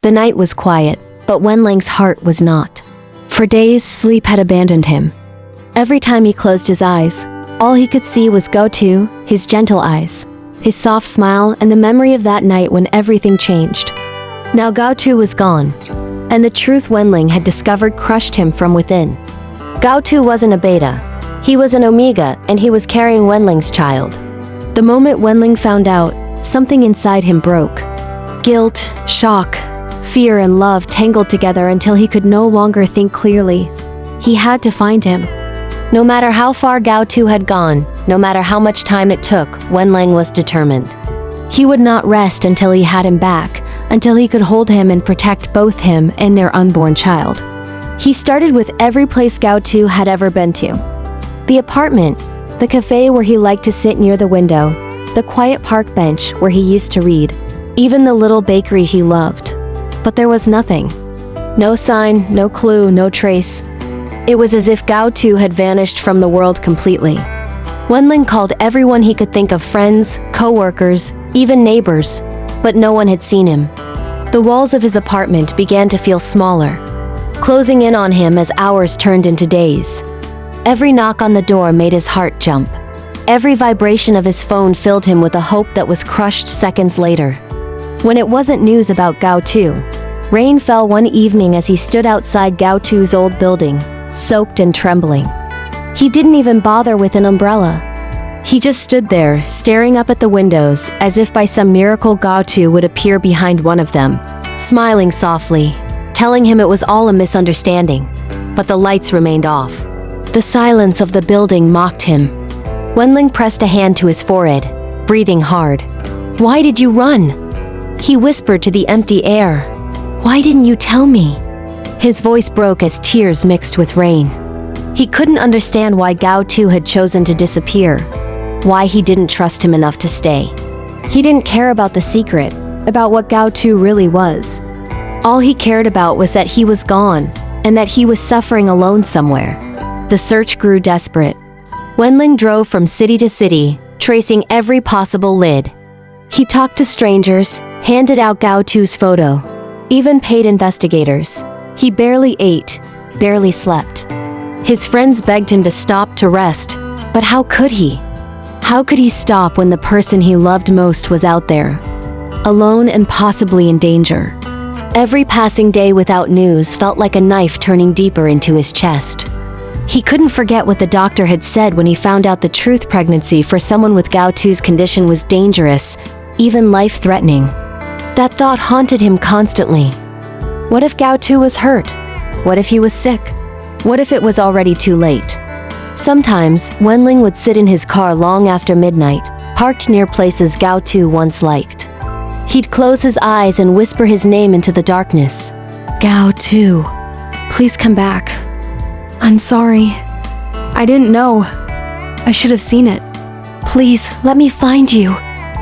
The night was quiet, but Wenlang's heart was not. For days, sleep had abandoned him. Every time he closed his eyes, all he could see was Gao Tu, his gentle eyes, his soft smile, and the memory of that night when everything changed. Now Gao Tu was gone, and the truth Wenlang had discovered crushed him from within. Gao Tu wasn't a beta. He was an omega, and he was carrying Wenlang's child. The moment Wenlang found out, something inside him broke. Guilt, shock, fear, and love tangled together until he could no longer think clearly. He had to find him. No matter how far Gao Tu had gone, no matter how much time it took, Wenlang was determined. He would not rest until he had him back, until he could hold him and protect both him and their unborn child. He started with every place Gao Tu had ever been to. The apartment, the cafe where he liked to sit near the window, the quiet park bench where he used to read, even the little bakery he loved. But there was nothing. No sign, no clue, no trace. It was as if Gao Tu had vanished from the world completely. Wenlang called everyone he could think of, friends, co-workers, even neighbors, but no one had seen him. The walls of his apartment began to feel smaller, closing in on him as hours turned into days. Every knock on the door made his heart jump. Every vibration of his phone filled him with a hope that was crushed seconds later. When it wasn't news about Gao Tu, rain fell one evening as he stood outside Gao Tu's old building, soaked and trembling. He didn't even bother with an umbrella. He just stood there, staring up at the windows, as if by some miracle Gao Tu would appear behind one of them, smiling softly, telling him it was all a misunderstanding. But the lights remained off. The silence of the building mocked him. Wenlang pressed a hand to his forehead, breathing hard. "Why did you run?" He whispered to the empty air. "Why didn't you tell me?" His voice broke as tears mixed with rain. He couldn't understand why Gao Tu had chosen to disappear, why he didn't trust him enough to stay. He didn't care about the secret, about what Gao Tu really was. All he cared about was that he was gone, and that he was suffering alone somewhere. The search grew desperate. Wenlang drove from city to city, tracing every possible lid. He talked to strangers, handed out Gao Tu's photo, even paid investigators. He barely ate, barely slept. His friends begged him to stop, to rest, but how could he? How could he stop when the person he loved most was out there, alone and possibly in danger? Every passing day without news felt like a knife turning deeper into his chest. He couldn't forget what the doctor had said when he found out the truth: pregnancy for someone with Gao Tu's condition was dangerous, even life-threatening. That thought haunted him constantly. What if Gao Tu was hurt? What if he was sick? What if it was already too late? Sometimes, Wenlang would sit in his car long after midnight, parked near places Gao Tu once liked. He'd close his eyes and whisper his name into the darkness. "Gao Tu, please come back. I'm sorry. I didn't know. I should have seen it. Please, let me find you."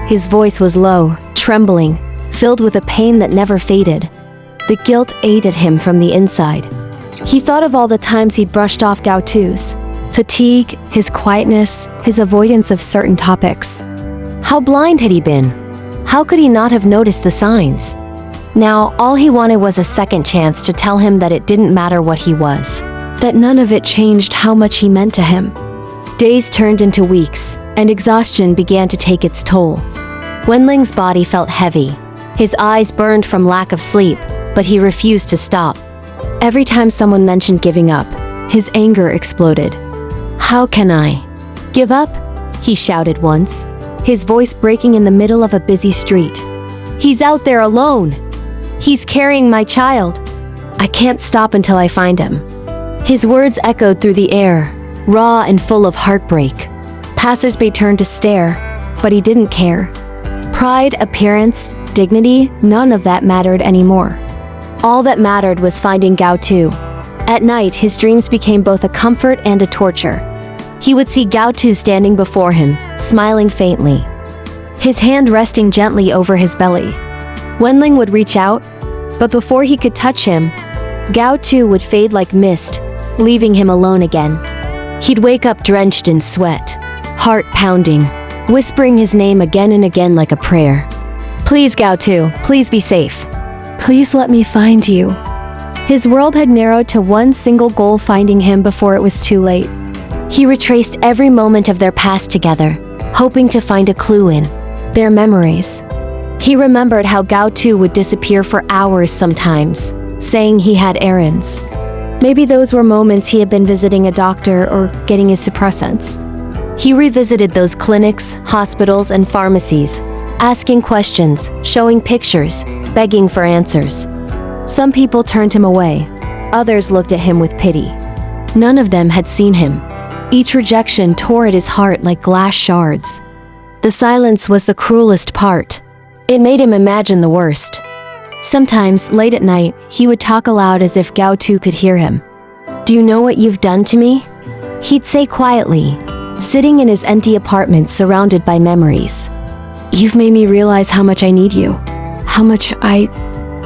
His voice was low, trembling, filled with a pain that never faded. The guilt ate at him from the inside. He thought of all the times he'd brushed off Gao Tu's fatigue, his quietness, his avoidance of certain topics. How blind had he been? How could he not have noticed the signs? Now, all he wanted was a second chance to tell him that it didn't matter what he was, that none of it changed how much he meant to him. Days turned into weeks, and exhaustion began to take its toll. Wenlang's body felt heavy. His eyes burned from lack of sleep, but he refused to stop. Every time someone mentioned giving up, his anger exploded. "How can I give up?" he shouted once, his voice breaking in the middle of a busy street. "He's out there alone. He's carrying my child. I can't stop until I find him." His words echoed through the air, raw and full of heartbreak. Passersby turned to stare, but he didn't care. Pride, appearance, dignity, none of that mattered anymore. All that mattered was finding Gao Tu. At night, his dreams became both a comfort and a torture. He would see Gao Tu standing before him, smiling faintly, his hand resting gently over his belly. Wenlang would reach out, but before he could touch him, Gao Tu would fade like mist, leaving him alone again. He'd wake up drenched in sweat, heart pounding, whispering his name again and again like a prayer. "Please, Gao Tu, please be safe. Please let me find you. His world had narrowed to one single goal: finding him before it was too late. He retraced every moment of their past together, hoping to find a clue in their memories. He remembered how Gao Tu would disappear for hours sometimes, saying he had errands. Maybe those were moments he had been visiting a doctor or getting his suppressants. He revisited those clinics, hospitals, and pharmacies, asking questions, showing pictures, begging for answers. Some people turned him away. Others looked at him with pity. None of them had seen him. Each rejection tore at his heart like glass shards. The silence was the cruelest part. It made him imagine the worst. Sometimes, late at night, he would talk aloud as if Gao Tu could hear him. "Do you know what you've done to me?" He'd say quietly, sitting in his empty apartment surrounded by memories. "You've made me realize how much I need you. How much I..."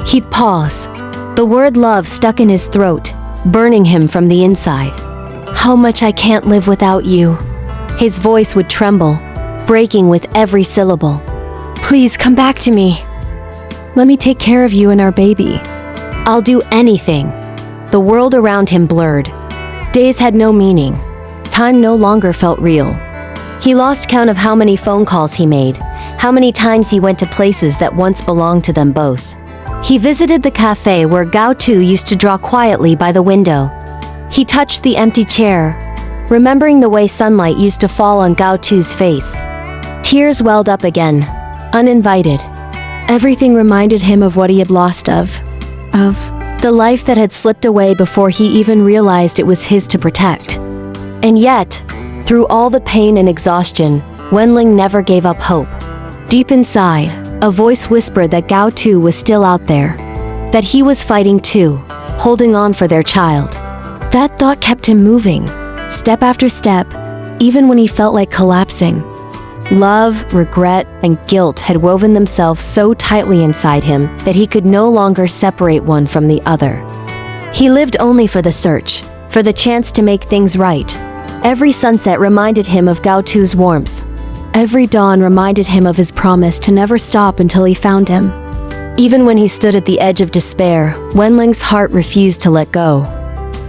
He'd pause. The word love stuck in his throat, burning him from the inside. "How much I can't live without you." His voice would tremble, breaking with every syllable. "Please come back to me. Let me take care of you and our baby. I'll do anything." The world around him blurred. Days had no meaning. Time no longer felt real. He lost count of how many phone calls he made, how many times he went to places that once belonged to them both. He visited the cafe where Gao Tu used to draw quietly by the window. He touched the empty chair, remembering the way sunlight used to fall on Gao Tu's face. Tears welled up again, uninvited. Everything reminded him of what he had lost of the life that had slipped away before he even realized it was his to protect. And yet, through all the pain and exhaustion, Wenlang never gave up hope. Deep inside, a voice whispered that Gao Tu was still out there, that he was fighting too, holding on for their child. That thought kept him moving, step after step, even when he felt like collapsing. Love, regret, and guilt had woven themselves so tightly inside him that he could no longer separate one from the other. He lived only for the search, for the chance to make things right. Every sunset reminded him of Gao Tu's warmth. Every dawn reminded him of his promise to never stop until he found him. Even when he stood at the edge of despair, Wenlang's heart refused to let go.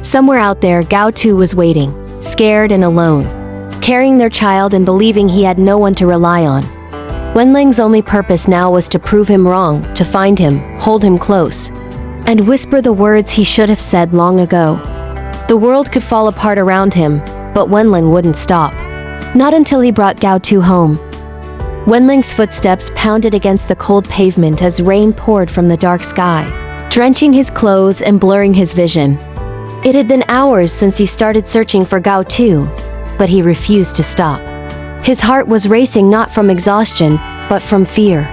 Somewhere out there, Gao Tu was waiting, scared and alone, carrying their child and believing he had no one to rely on. Wenlang's only purpose now was to prove him wrong, to find him, hold him close, and whisper the words he should have said long ago. The world could fall apart around him, but Wenlang wouldn't stop. Not until he brought Gao Tu home. Wenlang's footsteps pounded against the cold pavement as rain poured from the dark sky, drenching his clothes and blurring his vision. It had been hours since he started searching for Gao Tu, but he refused to stop. His heart was racing not from exhaustion, but from fear.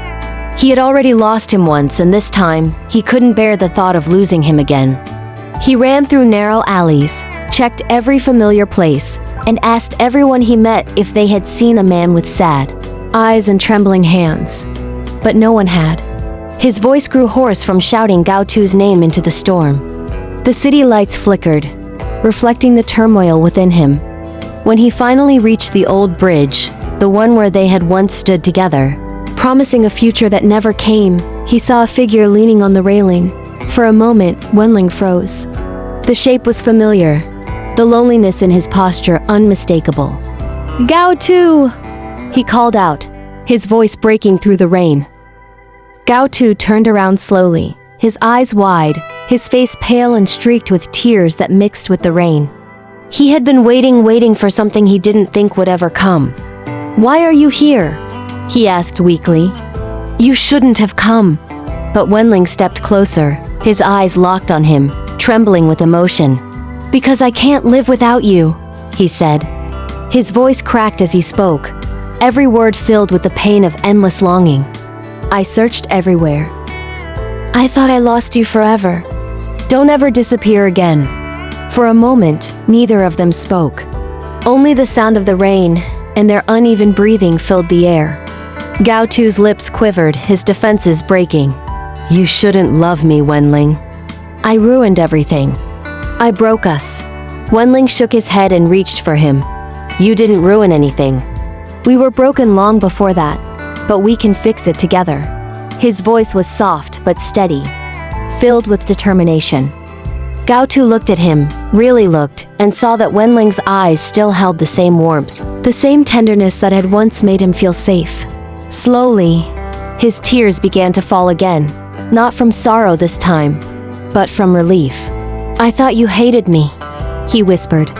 He had already lost him once, and this time, he couldn't bear the thought of losing him again. He ran through narrow alleys, checked every familiar place, and asked everyone he met if they had seen a man with sad eyes and trembling hands. But no one had. His voice grew hoarse from shouting Gao Tu's name into the storm. The city lights flickered, reflecting the turmoil within him. When he finally reached the old bridge, the one where they had once stood together, promising a future that never came, he saw a figure leaning on the railing. For a moment, Wenlang froze. The shape was familiar, the loneliness in his posture unmistakable. "Gao Tu!" he called out, his voice breaking through the rain. Gao Tu turned around slowly, his eyes wide, his face pale and streaked with tears that mixed with the rain. He had been waiting for something he didn't think would ever come. "Why are you here?" he asked weakly. "You shouldn't have come." But Wenlang stepped closer, his eyes locked on him, trembling with emotion. "Because I can't live without you," he said. His voice cracked as he spoke, every word filled with the pain of endless longing. "I searched everywhere. I thought I lost you forever. Don't ever disappear again." For a moment, neither of them spoke. Only the sound of the rain and their uneven breathing filled the air. Gao Tu's lips quivered, his defenses breaking. "You shouldn't love me, Wenlang. I ruined everything. I broke us." Wenlang shook his head and reached for him. "You didn't ruin anything. We were broken long before that, but we can fix it together." His voice was soft but steady. filled with determination. Gao Tu looked at him, really looked, and saw that Wenlang's eyes still held the same warmth, the same tenderness that had once made him feel safe. Slowly, his tears began to fall again, not from sorrow this time, but from relief. "I thought you hated me," he whispered.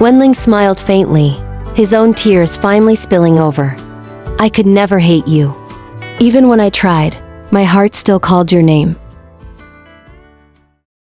Wenlang smiled faintly, his own tears finally spilling over. "I could never hate you. Even when I tried, my heart still called your name."